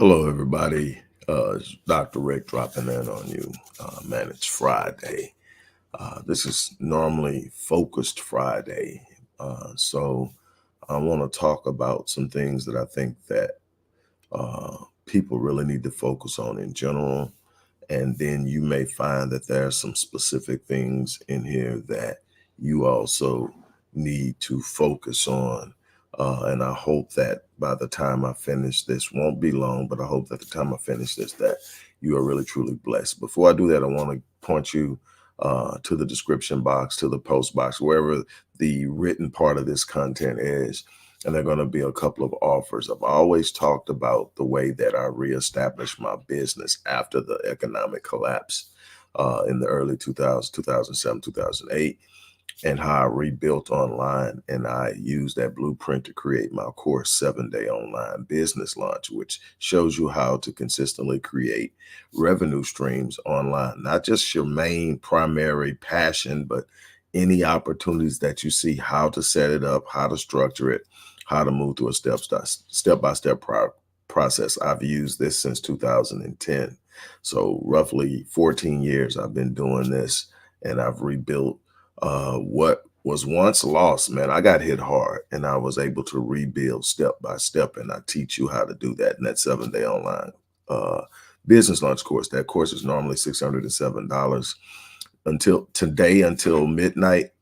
Hello, everybody. It's Dr. Rick dropping in on you. Man, it's Friday. This is normally Focused Friday. So I want to talk about some things that I think that uh, people really need to focus on in general. And then you may find that there are some specific things in here that you also need to focus on. And I hope that by the time I finish this, won't be long, but I hope that the time I finish this, that you are really truly blessed. Before I do that, I want to point you to the description box, to the post box, wherever the written part of this content is. And there are going to be a couple of offers. I've always talked about the way that I reestablished my business after the economic collapse in the early 2000s, 2007, 2008, and how I rebuilt online. And I used that blueprint to create my course, 7-Day Online Business Launch, which shows you how to consistently create revenue streams online, not just your main primary passion, but any opportunities that you see, how to set it up, how to structure it, how to move through a step-by-step process. I've used this since 2010. So roughly 14 years I've been doing this, and I've rebuilt what was once lost. Man, I got hit hard, and I was able to rebuild step by step, and I teach you how to do that in that 7-Day Online uh, Business Launch course. That course is normally $607. Until today, until midnight,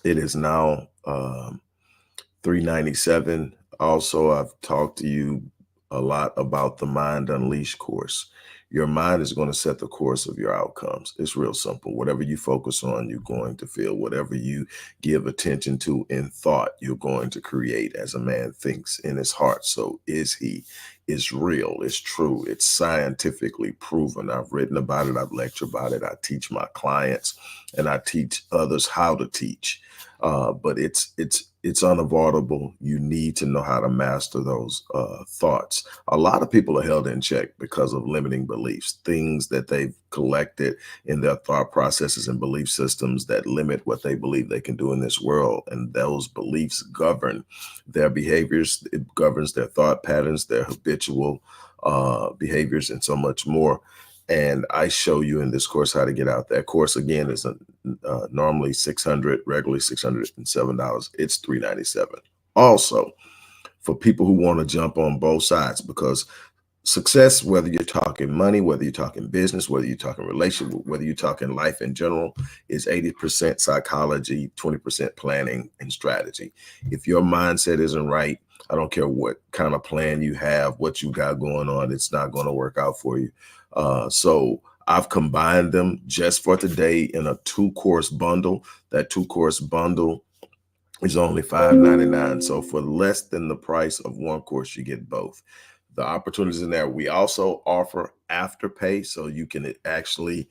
it is now $397. Also, I've talked to you a lot about the Mind Unleashed course. Your mind is going to set the course of your outcomes. It's real simple. Whatever you focus on, you're going to feel. Whatever you give attention to in thought, you're going to create. As a man thinks in his heart, so is he. It's real. It's true. It's scientifically proven. I've written about it. I've lectured about it. I teach my clients, and I teach others how to teach. But it's unavoidable. You need to know how to master those thoughts. A lot of people are held in check because of limiting beliefs, things that they've collected in their thought processes and belief systems that limit what they believe they can do in this world. And those beliefs govern their behaviors. It governs their thought patterns, their habitual behaviors, and so much more. And I show you in this course how to get out. That course again is normally 600, regularly $607. It's $397. Also, for people who want to jump on both sides, because success, whether you're talking money, whether you're talking business, whether you're talking relationship, whether you're talking life in general, is 80% psychology, 20% planning and strategy. If your mindset isn't right, I don't care what kind of plan you have, what you got going on, it's not going to work out for you. So I've combined them just for today in a 2-course bundle. That 2-course bundle is only $5.99. So for less than the price of one course, you get both. The opportunities in there. We also offer Afterpay, so you can actually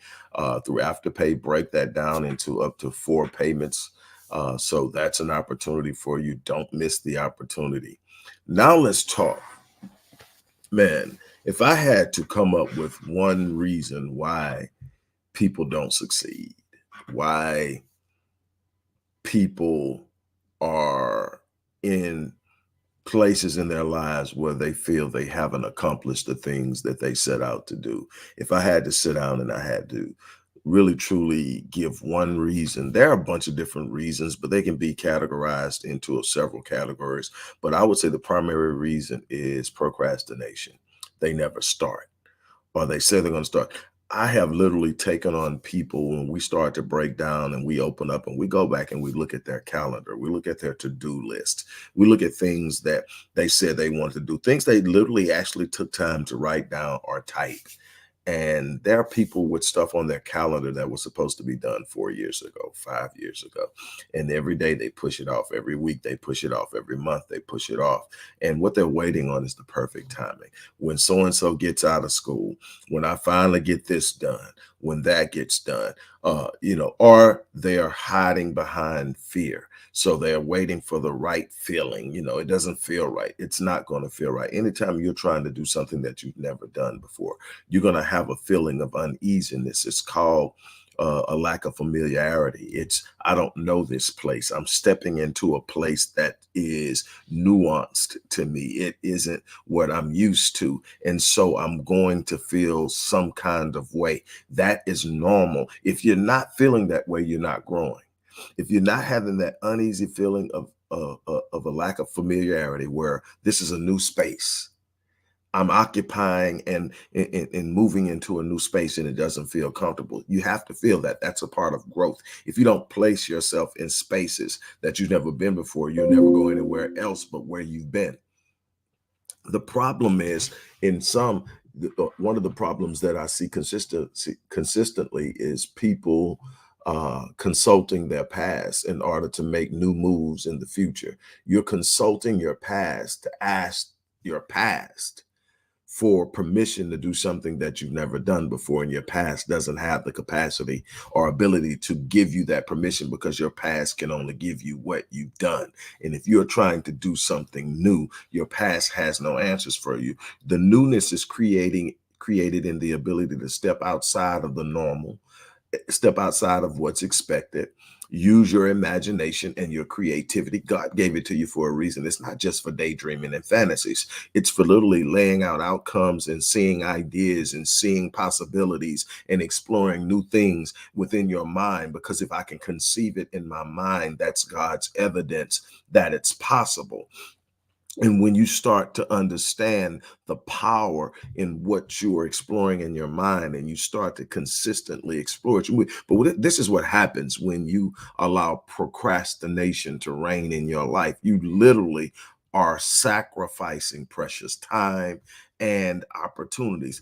through Afterpay break that down into up to 4 payments. So that's an opportunity for you. Don't miss the opportunity. Now let's talk. Man, if I had to come up with one reason why people don't succeed, why people are in places in their lives where they feel they haven't accomplished the things that they set out to do. If I had to sit down and I had to really truly give one reason, there are a bunch of different reasons, but they can be categorized into several categories. But I would say the primary reason is procrastination. They never start, or they say they're going to start. I have literally taken on people when we start to break down and we open up and we go back and we look at their calendar. We look at their to-do list. We look at things that they said they wanted to do, things they literally actually took time to write down or type. And there are people with stuff on their calendar that was supposed to be done 4 years ago, 5 years ago. And every day they push it off. Every week they push it off. Every month they push it off. And what they're waiting on is the perfect timing. When so-and-so gets out of school, when I finally get this done, when that gets done, or they are hiding behind fear. So they're waiting for the right feeling. It doesn't feel right. It's not going to feel right. Anytime you're trying to do something that you've never done before, you're going to have a feeling of uneasiness. It's called a lack of familiarity. It's, I don't know this place. I'm stepping into a place that is nuanced to me. It isn't what I'm used to. And so I'm going to feel some kind of way. That is normal. If you're not feeling that way, you're not growing. If you're not having that uneasy feeling of a lack of familiarity, where this is a new space, I'm occupying and moving into a new space, and it doesn't feel comfortable. You have to feel that. That's a part of growth. If you don't place yourself in spaces that you've never been before, you'll never go anywhere else but where you've been. The problem is, in some, one of the problems that I see consistently is people consulting their past in order to make new moves in the future. You're consulting your past to ask your past for permission to do something that you've never done before, and your past doesn't have the capacity or ability to give you that permission, because your past can only give you what you've done. And if you're trying to do something new, your past has no answers for you. The newness is created in the ability to step outside of the normal, step outside of what's expected, use your imagination and your creativity. God gave it to you for a reason. It's not just for daydreaming and fantasies. It's for literally laying out outcomes and seeing ideas and seeing possibilities and exploring new things within your mind. Because if I can conceive it in my mind, that's God's evidence that it's possible. And when you start to understand the power in what you are exploring in your mind, and you start to consistently explore it, this is what happens when you allow procrastination to reign in your life. You literally are sacrificing precious time and opportunities.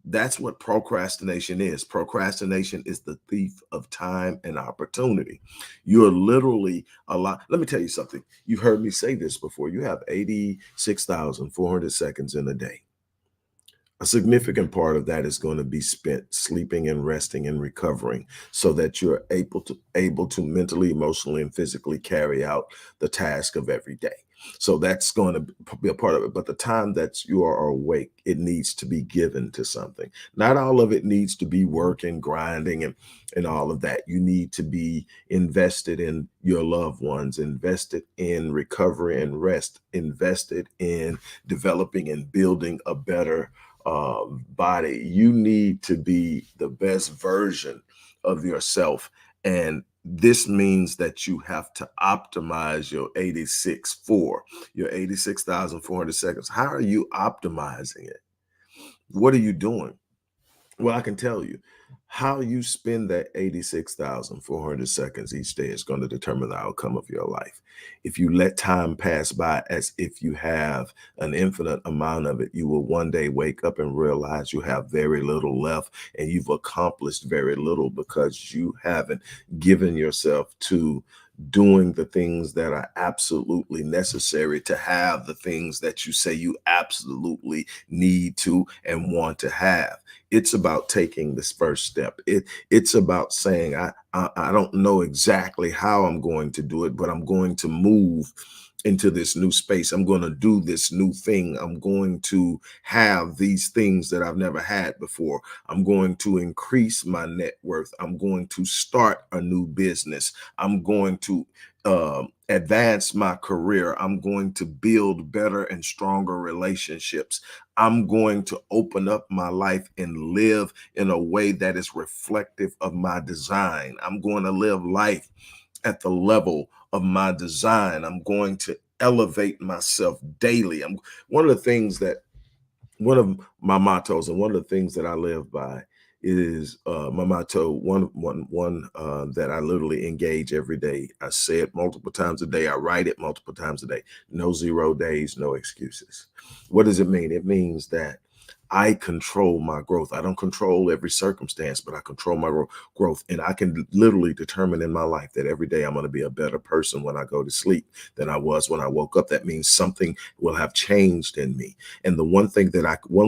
That's what procrastination is. Procrastination is the thief of time and opportunity. You're literally let me tell you something. You've heard me say this before. You have 86,400 seconds in a day. A significant part of that is going to be spent sleeping and resting and recovering, so that you're able to mentally, emotionally, and physically carry out the task of every day. So that's going to be a part of it. But the time that you are awake, it needs to be given to something. Not all of it needs to be work and grinding and all of that. You need to be invested in your loved ones, invested in recovery and rest, invested in developing and building a better body. You need to be the best version of yourself. And this means that you have to optimize your 86,400 seconds. How are you optimizing it? What are you doing? Well, I can tell you, how you spend that 86,400 seconds each day is going to determine the outcome of your life. If you let time pass by as if you have an infinite amount of it, you will one day wake up and realize you have very little left, and you've accomplished very little because you haven't given yourself to doing the things that are absolutely necessary to have the things that you say you absolutely need to and want to have. It's about taking this first step. It's about saying, I don't know exactly how I'm going to do it, but I'm going to move into this new space. I'm going to do this new thing. I'm going to have these things that I've never had before. I'm going to increase my net worth. I'm going to start a new business. I'm going to advance my career. I'm going to build better and stronger relationships. I'm going to open up my life and live in a way that is reflective of my design. I'm going to live life at the level of my design. I'm going to elevate myself daily. One of the things that one of my mottos, and one of the things that I live by, is my motto, one that I literally engage every day. I say it multiple times a day. I write it multiple times a day. No 0 days, no excuses. What does it mean? It means that I control my growth. I don't control every circumstance, but I control my growth. And I can literally determine in my life that every day I'm going to be a better person when I go to sleep than I was when I woke up. That means something will have changed in me. And the one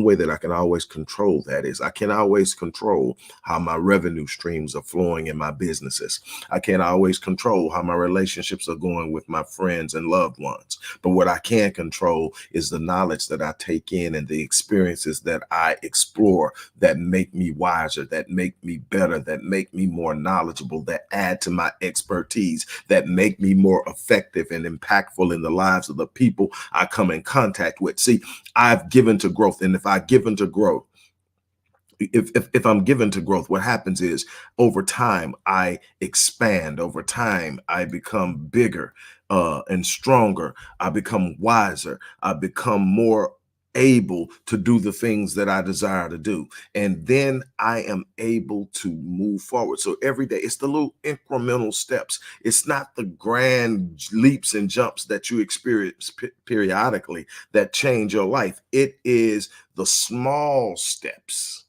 way that I can always control that is, I can always control how my revenue streams are flowing in my businesses. I can't always control how my relationships are going with my friends and loved ones. But what I can control is the knowledge that I take in and the experiences that that I explore that make me wiser, that make me better, that make me more knowledgeable, that add to my expertise, that make me more effective and impactful in the lives of the people I come in contact with. See, I've given to growth. And if I give into growth, if I'm given to growth, what happens is over time I expand. Over time I become bigger and stronger. I become wiser. I become more able to do the things that I desire to do. And then I am able to move forward. So every day it's the little incremental steps. It's not the grand leaps and jumps that you experience periodically that change your life. It is the small steps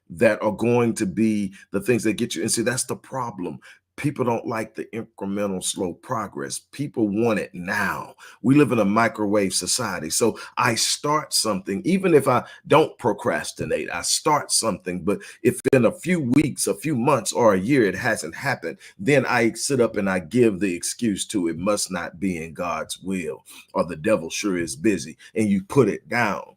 that are going to be the things that get you. And see, that's the problem. People don't like the incremental, slow progress. People want it now. We live in a microwave society. So I start something, even if I don't procrastinate, I start something. But if in a few weeks, a few months, or a year, it hasn't happened, then I sit up and I give the excuse to it must not be in God's will, or the devil sure is busy, and you put it down.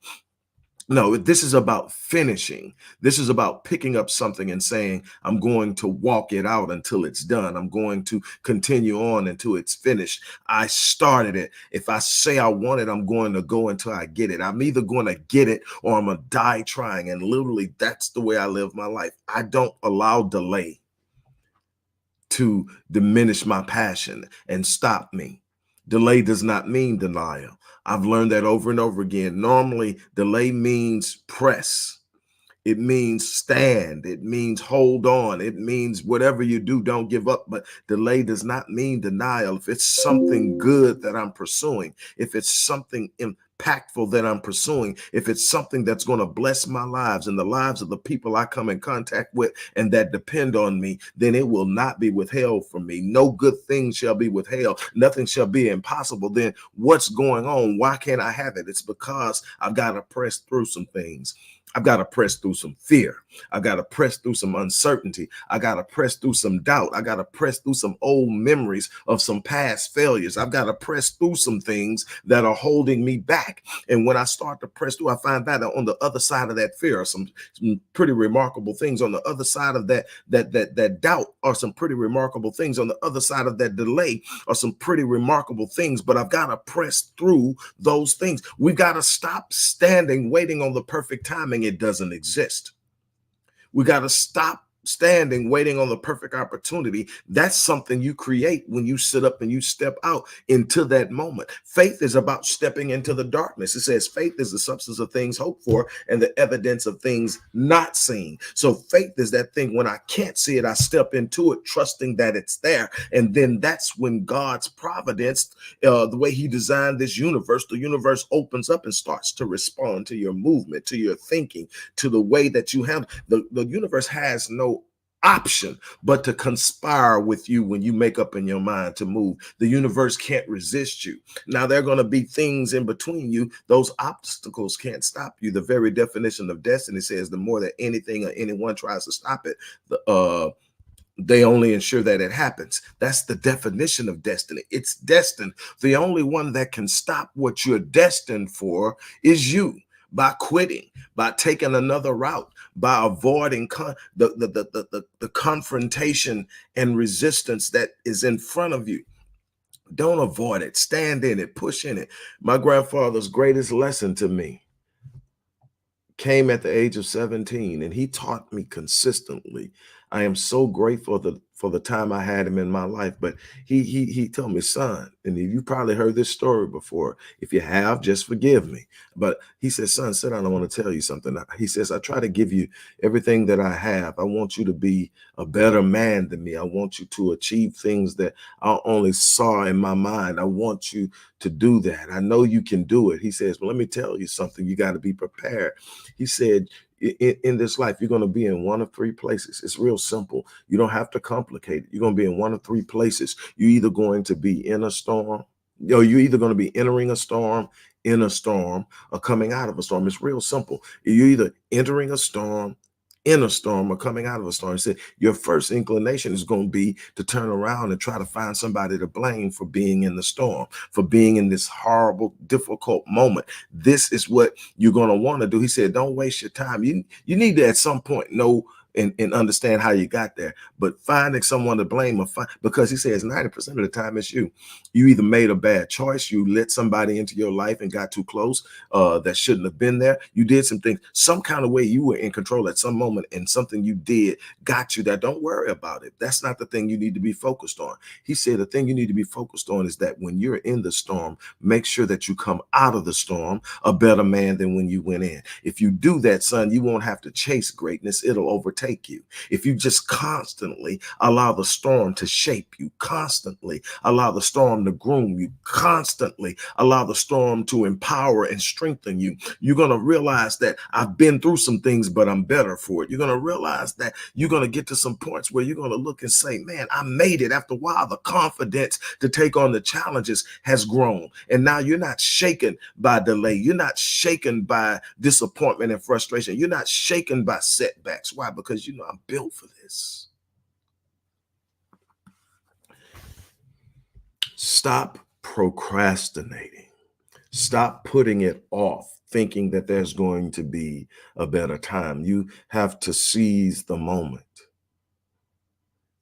No, this is about finishing. This is about picking up something and saying, I'm going to walk it out until it's done. I'm going to continue on until it's finished. I started it. If I say I want it, I'm going to go until I get it. I'm either going to get it or I'm going to die trying. And literally, that's the way I live my life. I don't allow delay to diminish my passion and stop me. Delay does not mean denial. I've learned that over and over again. Normally, delay means press. It means stand. It means hold on. It means whatever you do, don't give up. But delay does not mean denial. If it's something good that I'm pursuing, if it's something impactful that I'm pursuing, if it's something that's going to bless my lives and the lives of the people I come in contact with and that depend on me, then it will not be withheld from me. No good thing shall be withheld. Nothing shall be impossible. Then what's going on? Why can't I have it? It's because I've got to press through some things. I've got to press through some fear. I've got to press through some uncertainty. I got to press through some doubt. I got to press through some old memories of some past failures. I've got to press through some things that are holding me back. And when I start to press through, I find that on the other side of that fear are some pretty remarkable things. On the other side of that doubt are some pretty remarkable things. On the other side of that delay are some pretty remarkable things. But I've got to press through those things. We've got to stop standing, waiting on the perfect timing. It doesn't exist. We got to stop standing, waiting on the perfect opportunity. That's something you create when you sit up and you step out into that moment. Faith is about stepping into the darkness. It says faith is the substance of things hoped for and the evidence of things not seen. So faith is that thing when I can't see it, I step into it, trusting that it's there. And then that's when God's providence, the way he designed this universe, the universe opens up and starts to respond to your movement, to your thinking, to the way that you have. The universe has no option but to conspire with you when you make up in your mind to move. The universe can't resist you. Now, there are going to be things in between you. Those obstacles can't stop you. The very definition of destiny says the more that anything or anyone tries to stop it, they only ensure that it happens. That's the definition of destiny. It's destined. The only one that can stop what you're destined for is you. By quitting, by taking another route, by avoiding the confrontation and resistance that is in front of you. Don't avoid it. Stand in it. Push in it. My grandfather's greatest lesson to me came at the age of 17, and he taught me consistently. I am so grateful for the time I had him in my life. But he told me, son, and you probably heard this story before. If you have, just forgive me. But he said, son, sit down. I want to tell you something. He says, I try to give you everything that I have. I want you to be a better man than me. I want you to achieve things that I only saw in my mind. I want you to do that. I know you can do it. He says, well, let me tell you something. You got to be prepared. He said, in this life, you're going to be in one of three places. It's real simple. You don't have to complicate it. You're going to be in one of three places. You're either going to be in a storm, or you're either going to be entering a storm, in a storm, or coming out of a storm. It's real simple. You're either entering a storm, in a storm or coming out of a storm. He said, your first inclination is going to be to turn around and try to find somebody to blame for being in the storm, for being in this horrible, difficult moment. This is what you're going to want to do. He said, don't waste your time. You need to at some point know and understand how you got there. But finding someone to blame, because he says 90% of the time it's you. You either made a bad choice, you let somebody into your life and got too close that shouldn't have been there. You did some things, some kind of way you were in control at some moment, and something you did got you there. Don't worry about it. That's not the thing you need to be focused on. He said the thing you need to be focused on is that when you're in the storm, make sure that you come out of the storm a better man than when you went in. If you do that, son, you won't have to chase greatness. It'll overtake you. If you just constantly allow the storm to shape you, constantly allow the storm to groom you, constantly allow the storm to empower and strengthen you, you're going to realize that I've been through some things, but I'm better for it. You're going to realize that you're going to get to some points where you're going to look and say, man, I made it. After a while, the confidence to take on the challenges has grown. And now you're not shaken by delay. You're not shaken by disappointment and frustration. You're not shaken by setbacks. Why? Because you know I'm built for this. Stop procrastinating. Stop putting it off, thinking that there's going to be a better time. You have to seize the moment.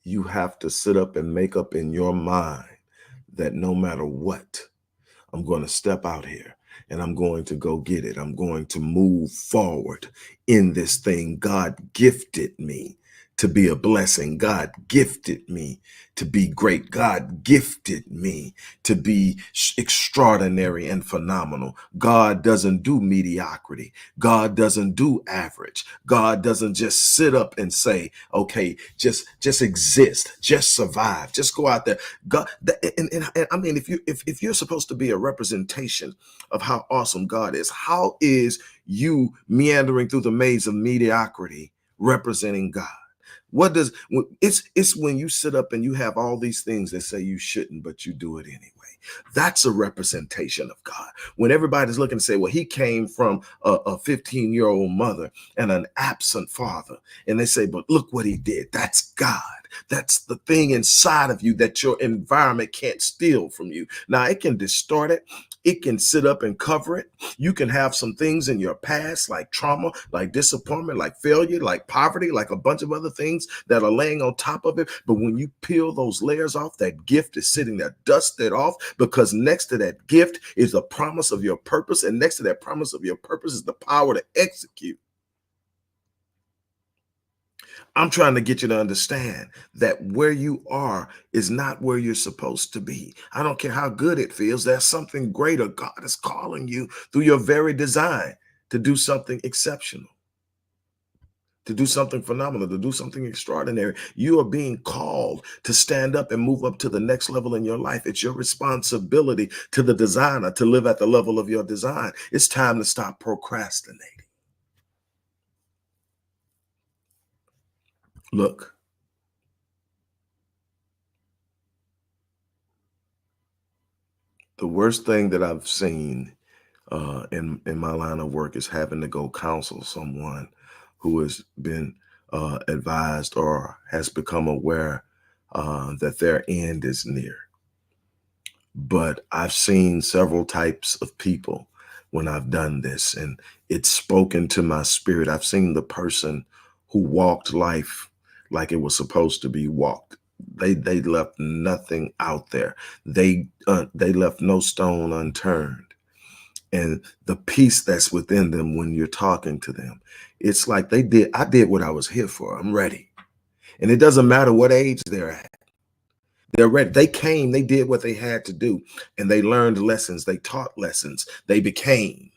You have to sit up and make up in your mind that no matter what, I'm going to step out here and I'm going to go get it. I'm going to move forward in this thing. God gifted me to be a blessing. God gifted me to be great. God gifted me to be extraordinary and phenomenal. God doesn't do mediocrity. God doesn't do average. God doesn't just sit up and say, okay, just exist, just survive, just go out there. God, and I mean, if you're supposed to be a representation of how awesome God is, how is you meandering through the maze of mediocrity representing God? What does it's when you sit up and you have all these things that say you shouldn't, but you do it anyway. That's a representation of God. When everybody's looking to say, well, he came from a 15-year-old mother and an absent father. And they say, but look what he did. That's God. That's the thing inside of you that your environment can't steal from you. Now, it can distort it. It can sit up and cover it. You can have some things in your past, like trauma, like disappointment, like failure, like poverty, like a bunch of other things that are laying on top of it. But when you peel those layers off, that gift is sitting there, dust it off, because next to that gift is the promise of your purpose. And next to that promise of your purpose is the power to execute. I'm trying to get you to understand that where you are is not where you're supposed to be. I don't care how good it feels. There's something greater. God is calling you through your very design to do something exceptional, to do something phenomenal, to do something extraordinary. You are being called to stand up and move up to the next level in your life. It's your responsibility to the designer to live at the level of your design. It's time to stop procrastinating. Look, the worst thing that I've seen in my line of work is having to go counsel someone who has been advised or has become aware that their end is near. But I've seen several types of people when I've done this, and it's spoken to my spirit. I've seen the person who walked life like it was supposed to be walked. They left nothing out there. They left no stone unturned. And the peace that's within them when you're talking to them, it's like I did what I was here for. I'm ready. And it doesn't matter what age they're at. They're ready. They came, they did what they had to do, and they learned lessons. They taught lessons. They became.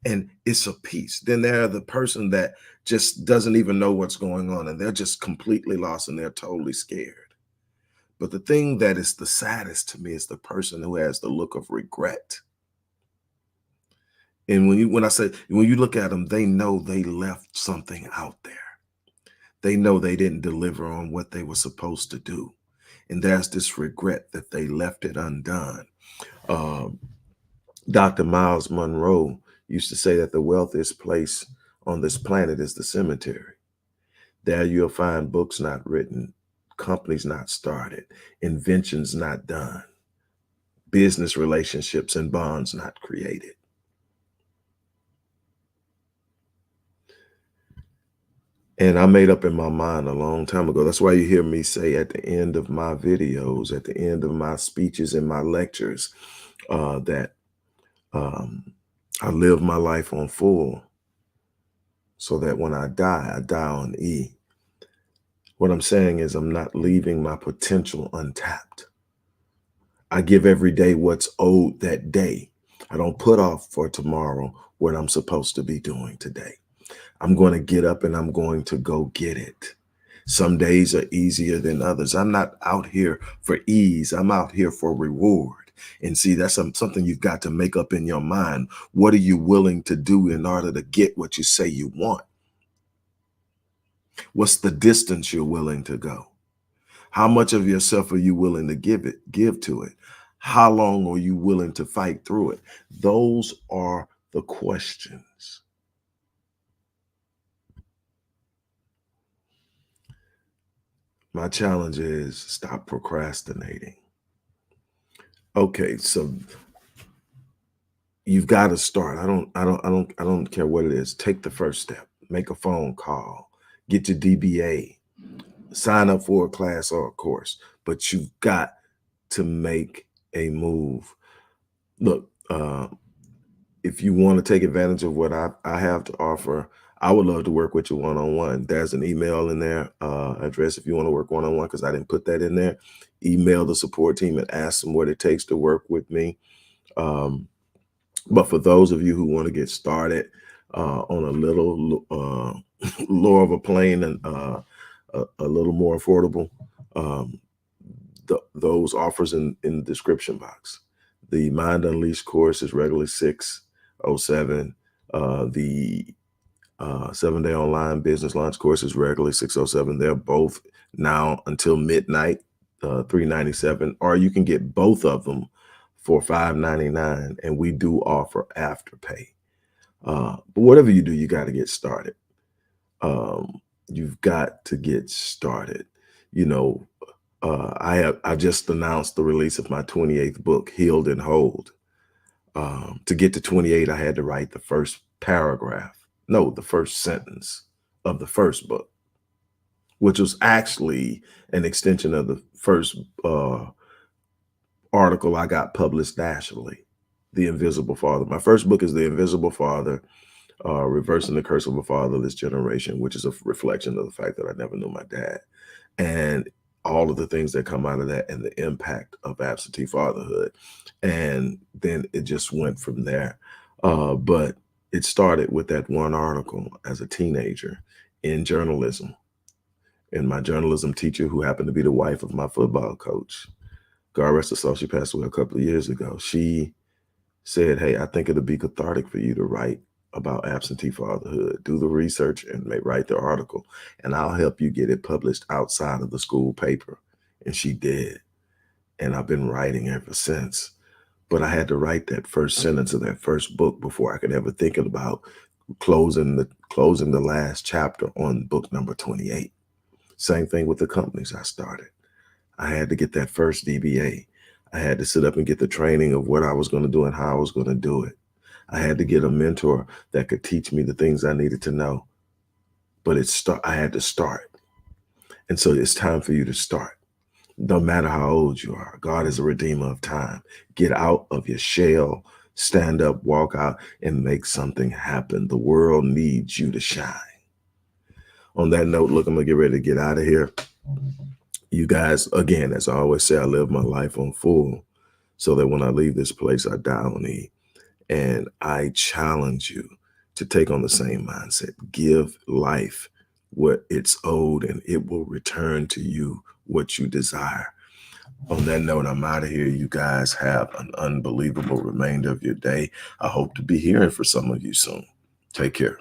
And it's a peace. Then they're the person that just doesn't even know what's going on, and they're just completely lost and they're totally scared. But the thing that is the saddest to me is the person who has the look of regret. And when you look at them, they know they left something out there. They know they didn't deliver on what they were supposed to do. And there's this regret that they left it undone. Dr. Miles Monroe used to say that the wealthiest place on this planet is the cemetery. There you'll find books not written, companies not started, inventions not done, business relationships and bonds not created. And I made up in my mind a long time ago. That's why you hear me say at the end of my videos, at the end of my speeches and my lectures, that I live my life on full so that when I die on E. What I'm saying is I'm not leaving my potential untapped. I give every day what's owed that day. I don't put off for tomorrow what I'm supposed to be doing today. I'm going to get up and I'm going to go get it. Some days are easier than others. I'm not out here for ease. I'm out here for reward. And see, that's something you've got to make up in your mind. What are you willing to do in order to get what you say you want? What's the distance you're willing to go? How much of yourself are you willing to give to it? How long are you willing to fight through it? Those are the questions. My challenge is stop procrastinating. Okay, so you've got to start. I don't care what it is. Take the first step. Make a phone call. Get your DBA. Sign up for a class or a course. But you've got to make a move. Look, if you want to take advantage of what I have to offer, I would love to work with you one-on-one. There's an email in there, address if you want to work one-on-one, because I didn't put that in there. Email the support team and ask them what it takes to work with me. But for those of you who want to get started on a little lower of a plane and a little more affordable, those offers in the description box. The Mind Unleashed course is regularly $607. The 7-day online business launch course is regularly $607. They're both now until midnight, $397, or you can get both of them for $599. And we do offer Afterpay. But whatever you do, you got to get started. You've got to get started. You know, I just announced the release of my 28th book, Healed and Hold. To get to 28, I had to write the first paragraph. No, the first sentence of the first book, which was actually an extension of the first article I got published nationally, The Invisible Father. My first book is The Invisible Father, Reversing the Curse of a Fatherless Generation, which is a reflection of the fact that I never knew my dad. And all of the things that come out of that and the impact of absentee fatherhood. And then it just went from there. But it started with that one article as a teenager in journalism. And my journalism teacher, who happened to be the wife of my football coach, God rest her soul, she passed away a couple of years ago. She said, hey, I think it'll be cathartic for you to write about absentee fatherhood. Do the research and write the article, and I'll help you get it published outside of the school paper. And she did. And I've been writing ever since. But I had to write that first sentence of that first book before I could ever think about closing the last chapter on book number 28. Same thing with the companies I started. I had to get that first DBA. I had to sit up and get the training of what I was going to do and how I was going to do it. I had to get a mentor that could teach me the things I needed to know. But I had to start. And so it's time for you to start. No matter how old you are, God is a redeemer of time. Get out of your shell, stand up, walk out, and make something happen. The world needs you to shine. On that note, look, I'm going to get ready to get out of here. You guys, again, as I always say, I live my life on full so that when I leave this place, I die on E. And I challenge you to take on the same mindset. Give life what it's owed, and it will return to you what you desire. On that note, I'm out of here. You guys have an unbelievable remainder of your day. I hope to be hearing from some of you soon. Take care.